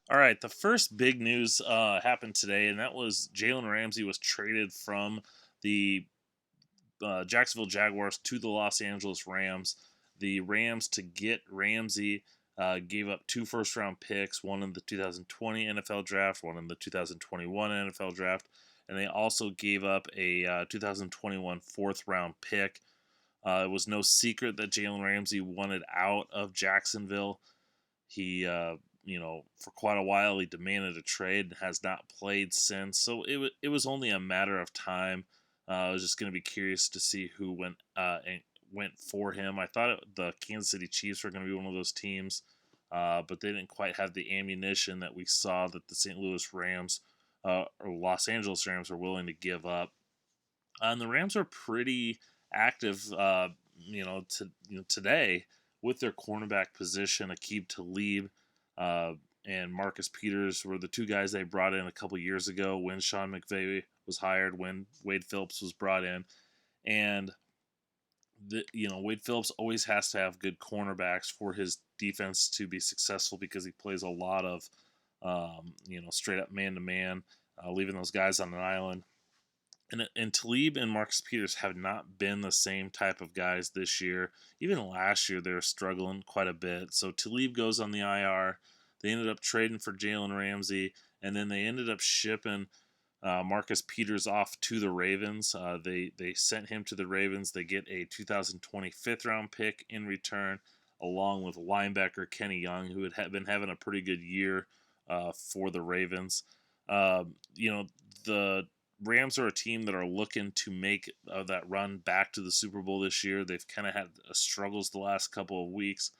All right, the first big news happened today, and that was Jalen Ramsey was traded from the Jacksonville Jaguars to the Los Angeles Rams. The Rams, to get Ramsey, gave up two first-round picks, one in the 2020 NFL Draft, one in the 2021 NFL Draft, and they also gave up a 2021 fourth-round pick. It was no secret that Jalen Ramsey wanted out of Jacksonville. He, for quite a while, he demanded a trade and has not played since. So it was only a matter of time. I was just going to be curious to see who went for him. I thought the Kansas City Chiefs were going to be one of those teams, but they didn't quite have the ammunition that we saw that the St. Louis Rams or Los Angeles Rams were willing to give up. And the Rams are pretty active, today with their cornerback position. Aqib Talib and Marcus Peters were the two guys they brought in a couple years ago when Sean McVay was hired, when Wade Phillips was brought in. And, Wade Phillips always has to have good cornerbacks for his defense to be successful because he plays a lot of, straight up man-to-man, leaving those guys on an island. And Talib and Marcus Peters have not been the same type of guys this year. Even last year, they were struggling quite a bit. So Talib goes on the IR. They ended up trading for Jalen Ramsey, and then they ended up shipping Marcus Peters off to the Ravens. They sent him to the Ravens. They get a 2020 fifth-round pick in return, along with linebacker Kenny Young, who had been having a pretty good year for the Ravens. The Rams are a team that are looking to make that run back to the Super Bowl this year. They've kind of had struggles the last couple of weeks,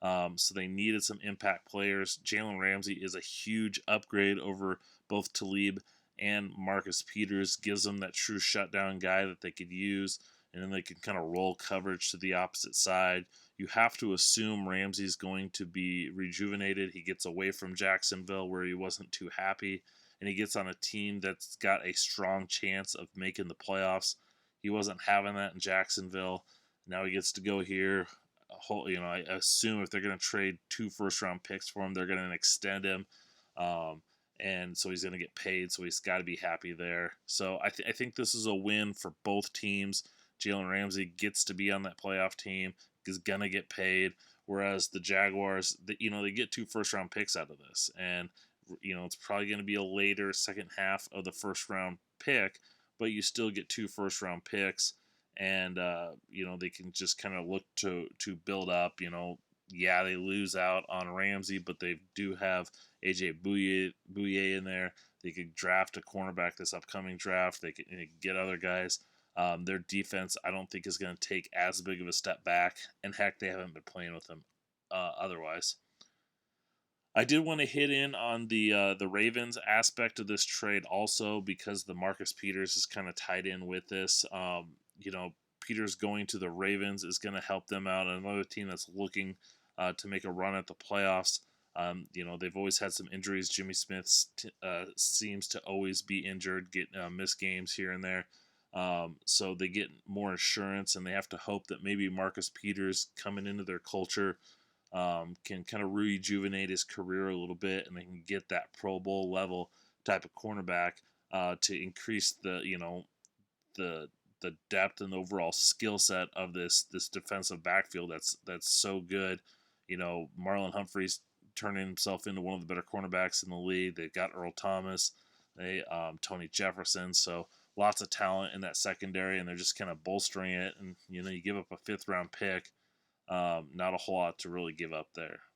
so they needed some impact players. Jalen Ramsey is a huge upgrade over both Talib and Marcus Peters. Gives them that true shutdown guy that they could use, and then they can kind of roll coverage to the opposite side. You have to assume Ramsey's going to be rejuvenated. He gets away from Jacksonville where he wasn't too happy, and he gets on a team that's got a strong chance of making the playoffs. He wasn't having that in Jacksonville. Now he gets to go here. I assume if they're going to trade two first-round picks for him, they're going to extend him, and so he's going to get paid. So he's got to be happy there. So I think this is a win for both teams. Jalen Ramsey gets to be on that playoff team. Is going to get paid, whereas the Jaguars, they get two first-round picks out of this, and it's probably going to be a later second half of the first round pick, but you still get two first round picks, and they can just kind of look to build up. They lose out on Ramsey, but they do have AJ Bouye in there. They could draft a cornerback this upcoming draft. They could get other guys. Their defense, I don't think, is going to take as big of a step back, and heck, they haven't been playing with them otherwise. I did want to hit in on the Ravens aspect of this trade also, because the Marcus Peters is kind of tied in with this. Peters going to the Ravens is going to help them out. Another team that's looking to make a run at the playoffs. They've always had some injuries. Jimmy Smith seems to always be injured, get missed games here and there. So they get more insurance, and they have to hope that maybe Marcus Peters coming into their culture can kind of rejuvenate his career a little bit, and they can get that Pro Bowl level type of cornerback to increase the depth and the overall skill set of this defensive backfield that's so good. Marlon Humphrey's turning himself into one of the better cornerbacks in the league. They've got Earl Thomas, Tony Jefferson, so lots of talent in that secondary, and they're just kind of bolstering it. And you give up a fifth round pick. Not a whole lot to really give up there.